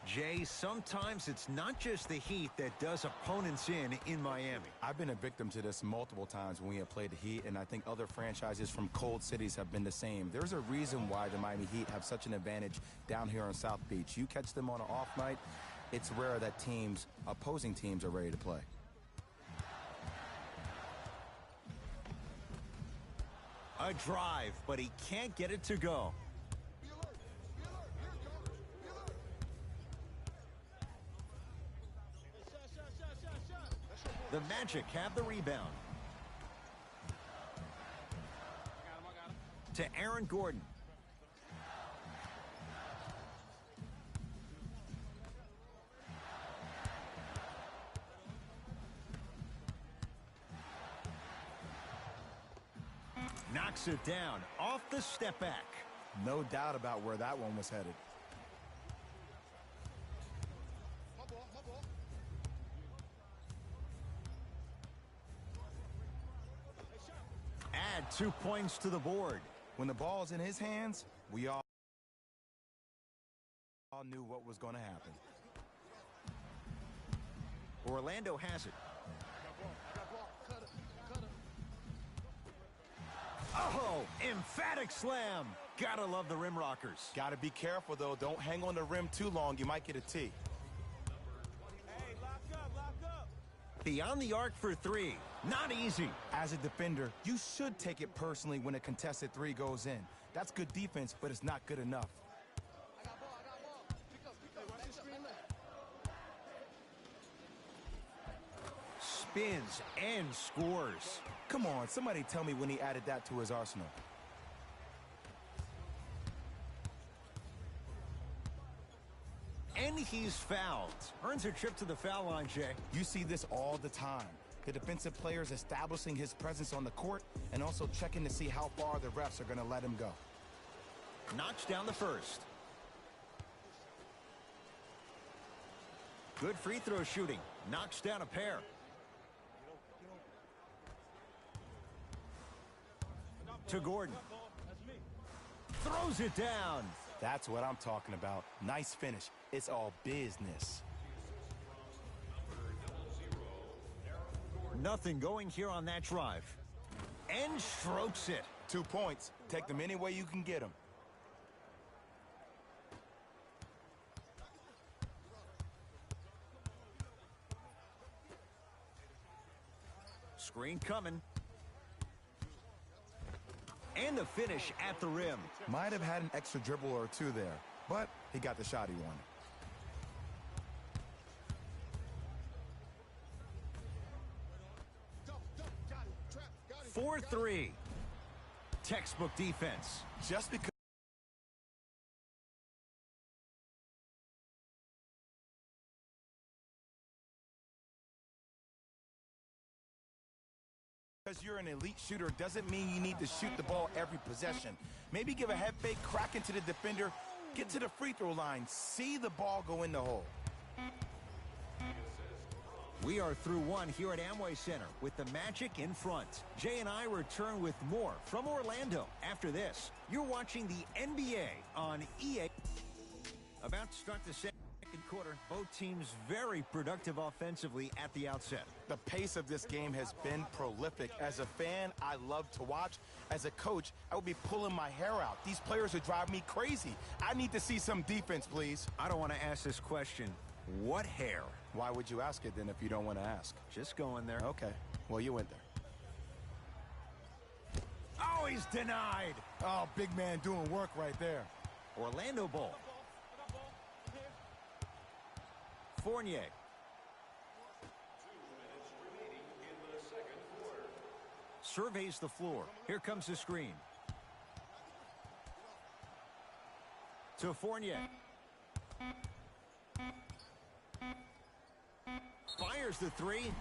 Jay, sometimes it's not just the Heat that does opponents in Miami. I've been a victim to this multiple times when we have played the Heat, and I think other franchises from cold cities have been the same. There's a reason why the Miami Heat have such an advantage down here on South Beach. You catch them on an off night, it's rare that opposing teams are ready to play. A drive, but he can't get it to go. The Magic have the rebound. To Aaron Gordon. Knocks it down off the step back. No doubt about where that one was headed. Add 2 points to the board. When the ball's in his hands, we all knew what was going to happen. Orlando has it. Oh, emphatic slam. Gotta love the rim rockers. Gotta be careful, though. Don't hang on the rim too long. You might get a T. Hey, lock up. Beyond the arc for three. Not easy. As a defender, you should take it personally when a contested three goes in. That's good defense, but it's not good enough. Spins and scores. Come on, somebody tell me when he added that to his arsenal. And he's fouled. Earns a trip to the foul line, Jay. You see this all the time. The defensive players establishing his presence on the court and also checking to see how far the refs are going to let him go. Knocks down the first. Good free throw shooting. Knocks down a pair. To Gordon. Throws it down. That's what I'm talking about. Nice finish. It's all business. Nothing going here on that drive. And strokes it. 2 points. Take them any way you can get them. Screen coming. And the finish at the rim. Might have had an extra dribble or two there, but he got the shot he wanted. 4-3. Textbook defense. Just because you're an elite shooter doesn't mean you need to shoot the ball every possession. Maybe give a head fake, crack into the defender, get to the free throw line, see the ball go in the hole. We are through one here at Amway Center with the Magic in front. Jay and I return with more from Orlando after this. You're watching the NBA on EA. About to start the second quarter. Both teams very productive offensively at the outset. The pace of this game has been prolific. As a fan, I love to watch. As a coach, I would be pulling my hair out. These players are driving me crazy. I need to see some defense, please. I don't want to ask this question. What hair? Why would you ask it then if you don't want to ask? Just going there. Okay. Well, you went there. Oh, he's denied. Oh, big man doing work right there. Orlando ball. Fournier. Surveys the floor. Here comes the screen. To Fournier. Fires the three.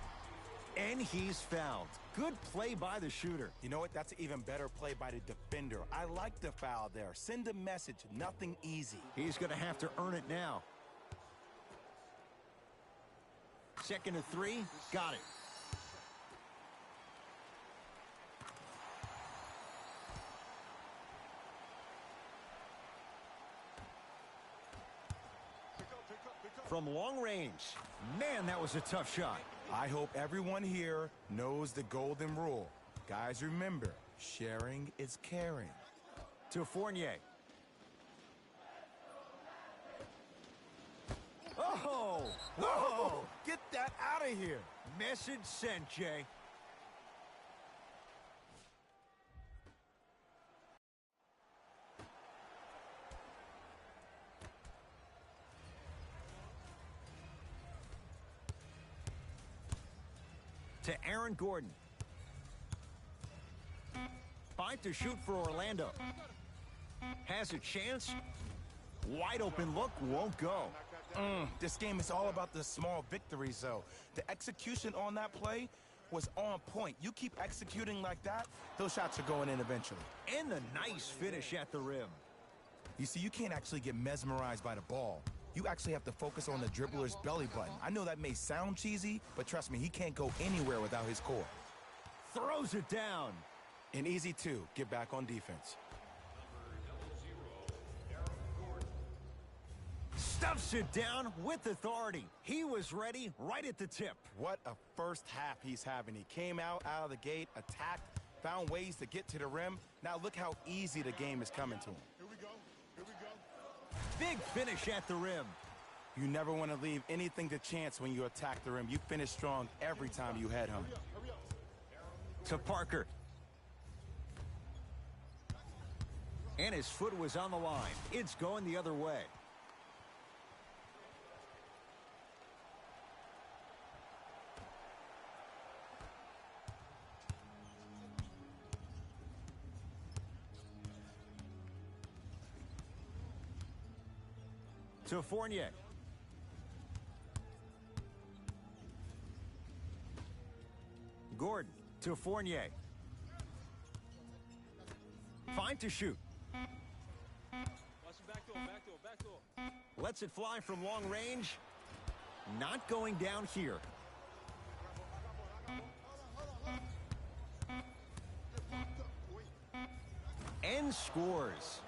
And he's fouled. Good play by the shooter. You know what? That's an even better play by the defender. I like the foul there. Send a message. Nothing easy. He's going to have to earn it now. Second to three. Got it. from long range. Man, that was a tough shot. I hope everyone here knows the golden rule. Guys, remember, sharing is caring. To Fournier. Oh! Whoa! Get that out of here! Message sent, Jay. To Aaron Gordon. 5 to shoot for Orlando. Has a chance. Wide open look, won't go. This game is all about the small victories, though. The execution on that play was on point. You keep executing like that, those shots are going in eventually. And the nice finish at the rim. You see, you can't actually get mesmerized by the ball. You actually have to focus on the dribbler's belly button. I know that may sound cheesy, but trust me, he can't go anywhere without his core. Throws it down. And easy, too. Get back on defense. Stuffs it down with authority. He was ready right at the tip. What a first half he's having. He came out of the gate, attacked, found ways to get to the rim. Now look how easy the game is coming to him. Here we go. Here we go. Big finish at the rim. You never want to leave anything to chance when you attack the rim. You finish strong every time you head home. Hurry up. To Parker. And his foot was on the line. It's going the other way. To Fournier. Gordon to Fournier. 5 to shoot. Watch the back door, back door, back door. Lets it fly from long range. Not going down here. And scores.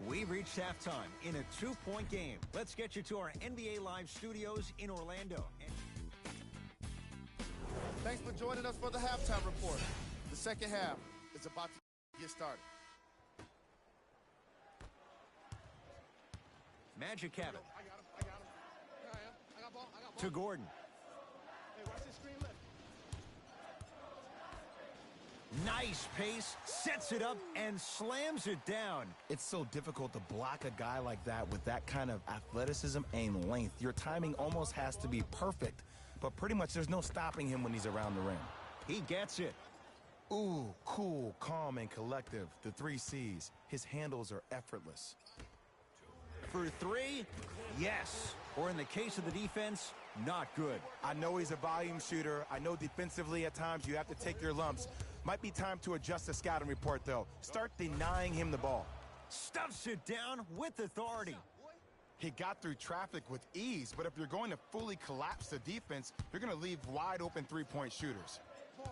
We've reached halftime in a 2-point game. Let's get you to our NBA Live studios in Orlando. Thanks for joining us for the halftime report. The second half is about to get started. Magic have it. I got him. Here I am. I got ball. To Gordon. Hey, watch this screen lift. Nice pace, sets it up, and slams it down. It's so difficult to block a guy like that with that kind of athleticism and length. Your timing almost has to be perfect, but pretty much there's no stopping him when he's around the rim. He gets it. Ooh, cool, calm, and collective. The 3 C's. His handles are effortless. For 3, yes. Or in the case of the defense, not good. I know he's a volume shooter. I know defensively at times you have to take your lumps. Might be time to adjust the scouting report, though. Start denying him the ball. Stuffs it down with authority. He got through traffic with ease, but if you're going to fully collapse the defense, you're going to leave wide open 3-point shooters. Ball.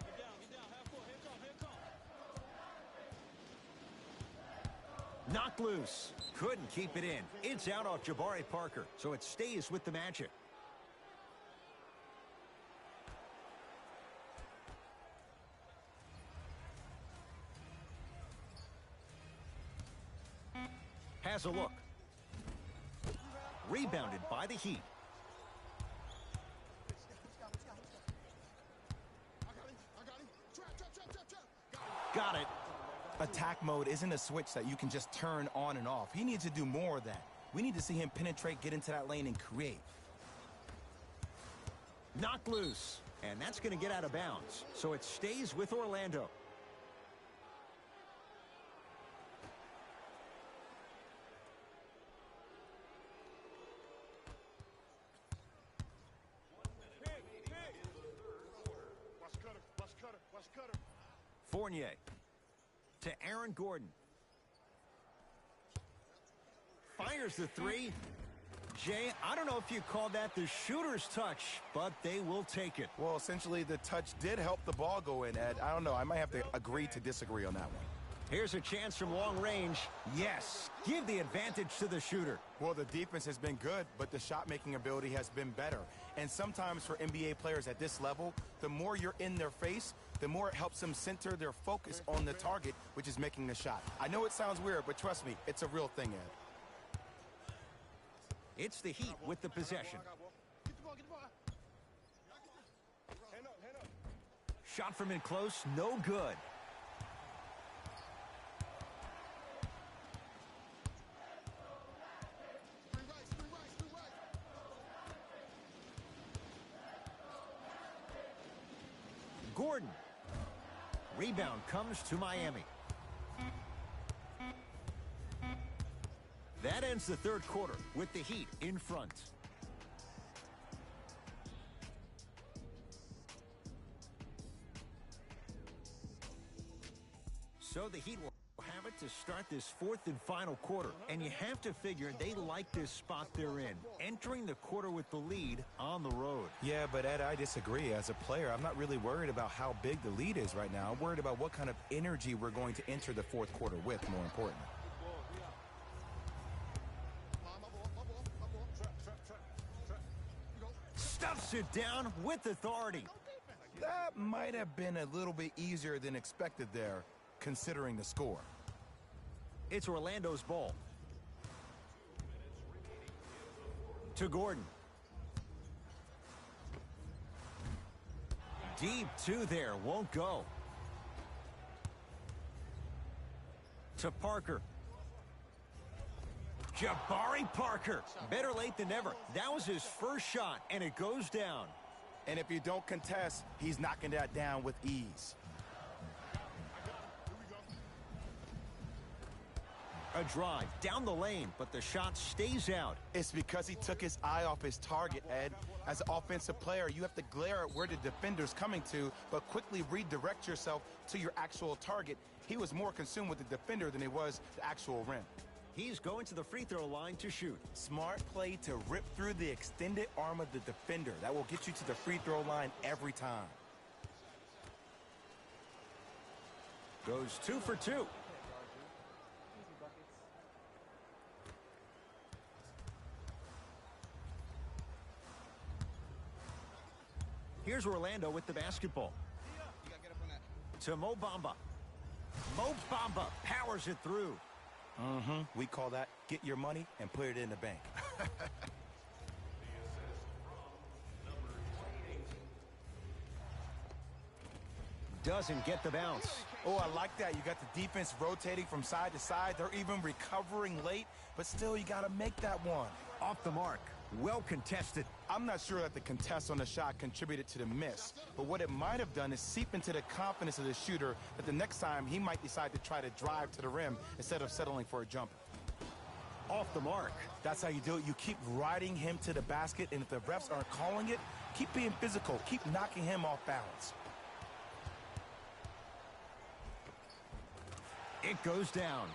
Get down. Half court. Here come. Knocked loose. Couldn't keep it in. It's out off Jabari Parker, so it stays with the Magic. Has a look. Rebounded by the Heat. I got him. Trap. Got it. Attack mode isn't a switch that you can just turn on and off. He needs to do more of that. We need to see him penetrate, get into that lane, and create. Knocked loose. And that's going to get out of bounds. So it stays with Orlando. Watch Cutter. Fournier to Aaron Gordon. Fires the 3. Jay, I don't know if you call that the shooter's touch, but they will take it. Well, essentially, the touch did help the ball go in, Ed. I don't know. I might have to agree to disagree on that one. Here's a chance from long range. Yes, give the advantage to the shooter. Well, the defense has been good, but the shot-making ability has been better. And sometimes for NBA players at this level, the more you're in their face, the more it helps them center their focus on the target, which is making the shot. I know it sounds weird, but trust me, it's a real thing, Ed. It's the Heat with the possession. Shot from in close, no good. Gordon. Rebound comes to Miami. That ends the third quarter with the Heat in front. So the Heat will have it to start this fourth and final quarter. And you have to figure they like this spot they're in, entering the quarter with the lead on the road. Yeah, but Ed, I disagree. As a player, I'm not really worried about how big the lead is right now. I'm worried about what kind of energy we're going to enter the fourth quarter with, more importantly. Stuffs it down with authority. That might have been a little bit easier than expected there, considering the score. It's Orlando's ball. To Gordon. Deep two there, won't go. To Parker. Jabari Parker. Better late than never. That was his first shot, and it goes down. And if you don't contest, he's knocking that down with ease. A drive down the lane, but the shot stays out. It's because he took his eye off his target, Ed. As an offensive player, you have to glare at where the defender's coming to, but quickly redirect yourself to your actual target. He was more consumed with the defender than he was the actual rim. He's going to the free throw line to shoot. Smart play to rip through the extended arm of the defender. That will get you to the free throw line every time. Goes 2 for 2. Here's Orlando with the basketball. To Mo Bamba. Mo Bamba powers it through. We call that get your money and put it in the bank. Doesn't get the bounce. Oh, I like that. You got the defense rotating from side to side. They're even recovering late, but still you got to make that one. Off the mark. Well contested. I'm not sure that the contest on the shot contributed to the miss, but what it might have done is seep into the confidence of the shooter that the next time he might decide to try to drive to the rim instead of settling for a jumper. Off the mark. That's how you do it. You keep riding him to the basket, and if the refs aren't calling it, keep being physical. Keep knocking him off balance. It goes down.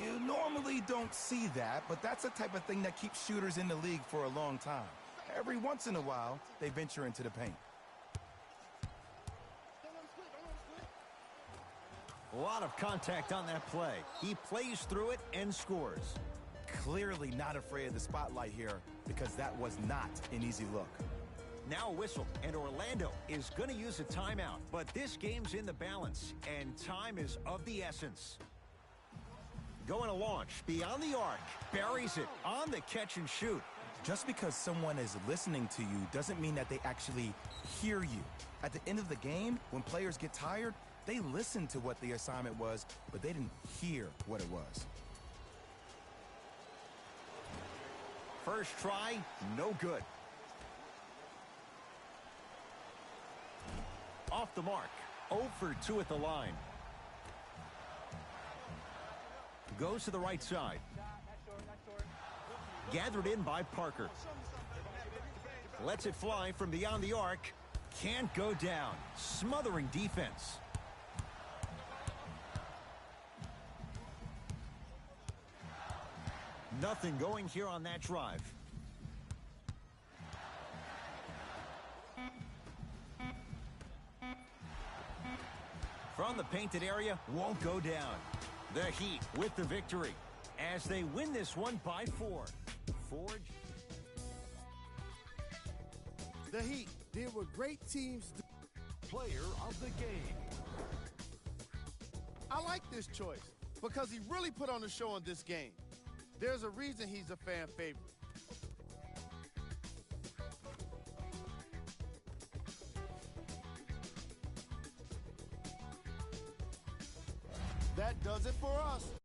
You normally don't see that, but that's the type of thing that keeps shooters in the league for a long time. Every once in a while, they venture into the paint. A lot of contact on that play. He plays through it and scores. Clearly not afraid of the spotlight here because that was not an easy look. Now a whistle, and Orlando is going to use a timeout. But this game's in the balance, and time is of the essence. Going to launch beyond the arc. Buries it on the catch and shoot. Just because someone is listening to you doesn't mean that they actually hear you. At the end of the game, when players get tired, they listen to what the assignment was, but they didn't hear what it was. First try, no good. Off the mark. 0 for 2 at the line. Goes to the right side. Gathered in by Parker. Lets it fly from beyond the arc. Can't go down. Smothering defense. Nothing going here on that drive. From around the painted area won't go down. The Heat with the victory as they win this one by 4. Forge. The Heat did what great teams do. Player of the game. I like this choice because he really put on a show in this game. There's a reason he's a fan favorite. That does it for us.